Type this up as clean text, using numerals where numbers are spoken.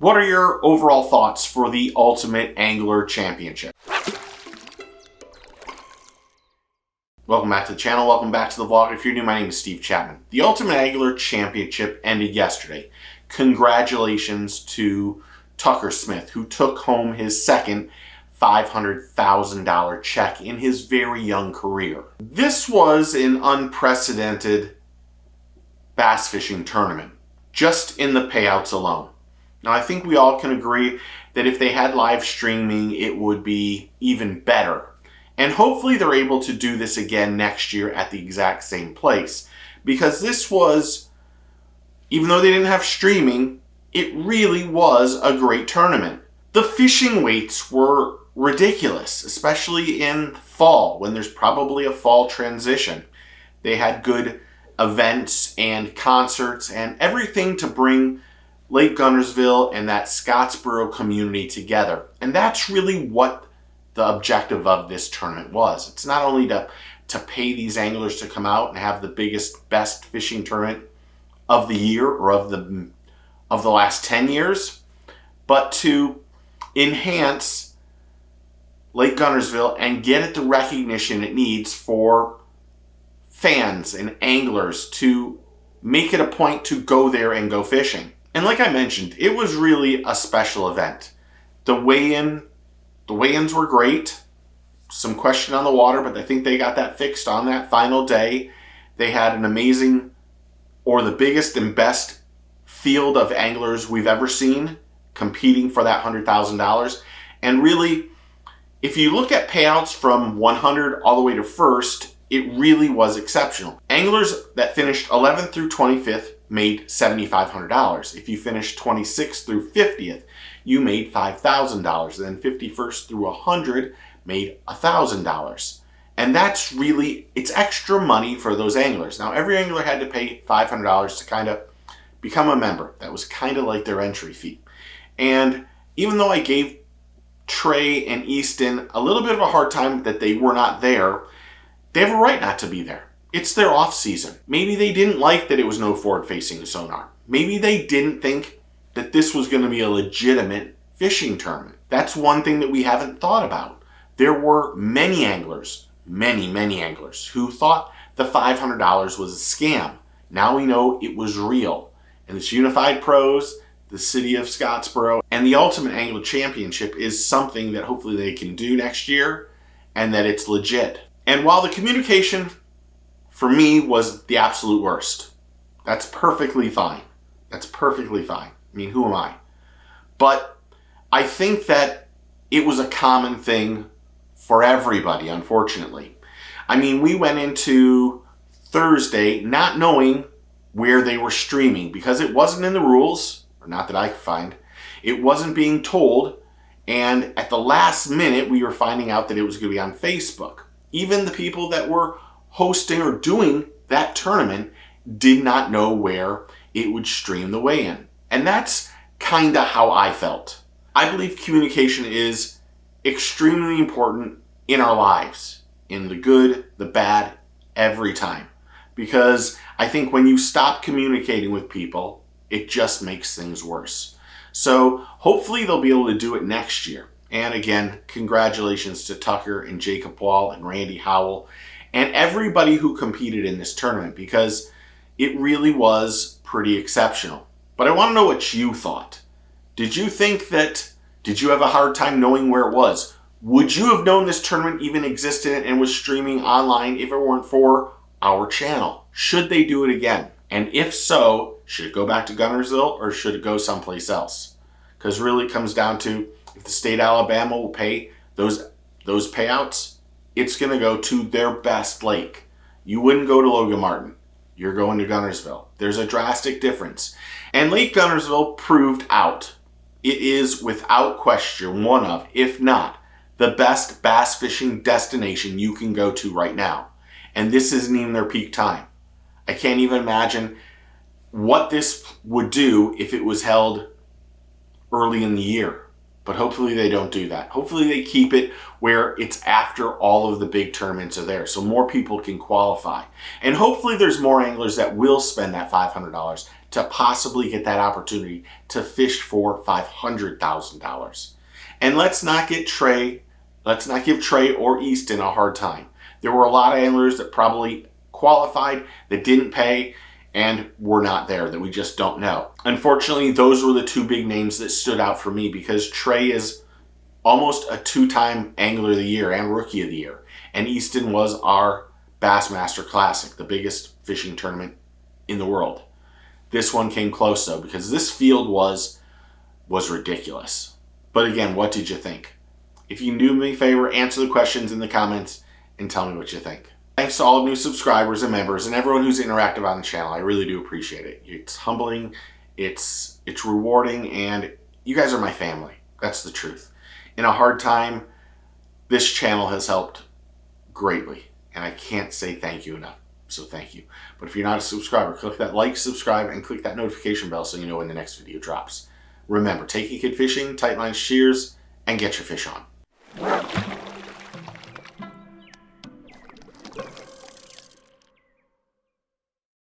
What are your overall thoughts for the Ultimate Angler Championship? Welcome back to the channel. Welcome back to the vlog. If you're new, my name is Steve Chapman. The Ultimate Angler Championship ended yesterday. Congratulations to Tucker Smith, who took home his second $500,000 check in his very young career. This was an unprecedented bass fishing tournament, just in the payouts alone. Now, I think we all can agree that if they had live streaming, it would be even better. And hopefully they're able to do this again next year at the exact same place. Because this was, even though they didn't have streaming, it really was a great tournament. The fishing weights were ridiculous, especially in fall, when there's probably a fall transition. They had good events and concerts and everything to bring Lake Guntersville and that Scottsboro community together. And that's really what the objective of this tournament was. It's not only to pay these anglers to come out and have the biggest, best fishing tournament of the year or of the last 10 years, but to enhance Lake Guntersville and get it the recognition it needs for fans and anglers to make it a point to go there and go fishing. And like I mentioned, it was really a special event. The weigh-ins were great. Some question on the water, but I think they got that fixed on that final day. They had an amazing, or the biggest and best field of anglers we've ever seen competing for that $100,000. And really, if you look at payouts from 100 all the way to first, it really was exceptional. Anglers that finished 11th through 25th made $7,500. If you finished 26th through 50th, you made $5,000. Then 51st through 100 made $1,000. And that's really, it's extra money for those anglers. Now, every angler had to pay $500 to kind of become a member. That was kind of like their entry fee. And even though I gave Trey and Easton a little bit of a hard time that they were not there, they have a right not to be there. It's their off season. Maybe they didn't like that it was no forward-facing sonar. Maybe they didn't think that this was going to be a legitimate fishing tournament. That's one thing that we haven't thought about. There were many anglers, many anglers, who thought the $500 was a scam. Now we know it was real. And this Unified Pros, the city of Scottsboro, and the Ultimate Angler Championship is something that hopefully they can do next year and that it's legit. And while the communication for me was the absolute worst, that's perfectly fine. That's perfectly fine. I mean, who am I? But I think that it was a common thing for everybody, unfortunately. I mean, we went into Thursday not knowing where they were streaming because it wasn't in the rules, or not that I could find. It wasn't being told, and at the last minute, we were finding out that it was going to be on Facebook. Even the people that were hosting or doing that tournament did not know where it would stream the weigh-in. And that's kind of how I felt. I believe communication is extremely important in our lives, in the good, the bad, every time. Because I think when you stop communicating with people, it just makes things worse. So hopefully they'll be able to do it next year. And again, congratulations to Tucker and Jacob Wall and Randy Howell and everybody who competed in this tournament, because it really was pretty exceptional. But I want to know what you thought. Did you have a hard time knowing where it was? Would you have known this tournament even existed and was streaming online if it weren't for our channel? Should they do it again? And if so, should it go back to Guntersville or should it go someplace else? Because really it comes down to, if the state of Alabama will pay those payouts, it's going to go to their best lake. You wouldn't go to Logan Martin. You're going to Guntersville. There's a drastic difference. And Lake Guntersville proved out. It is without question one of, if not, the best bass fishing destination you can go to right now. And this isn't even their peak time. I can't even imagine what this would do if it was held early in the year. But hopefully they don't do that. Hopefully they keep it where it's after all of the big tournaments are there so more people can qualify. And hopefully there's more anglers that will spend that $500 to possibly get that opportunity to fish for $500,000. And let's not give Trey or Easton a hard time. There were a lot of anglers that probably qualified that didn't pay and were not there, that we just don't know. Unfortunately, those were the two big names that stood out for me, because Trey is almost a two-time Angler of the Year and Rookie of the Year. And Easton was our Bassmaster Classic, the biggest fishing tournament in the world. This one came close though, because this field was ridiculous. But again, what did you think? If you can do me a favor, answer the questions in the comments and tell me what you think. Thanks to all new subscribers and members and everyone who's interactive on the channel. I really do appreciate it. It's humbling, it's rewarding, and you guys are my family. That's the truth. In a hard time, this channel has helped greatly, and I can't say thank you enough. So thank you. But if you're not a subscriber, click that like, subscribe, and click that notification bell so you know when the next video drops. Remember, take a kid fishing, tight lines, shears, and get your fish on.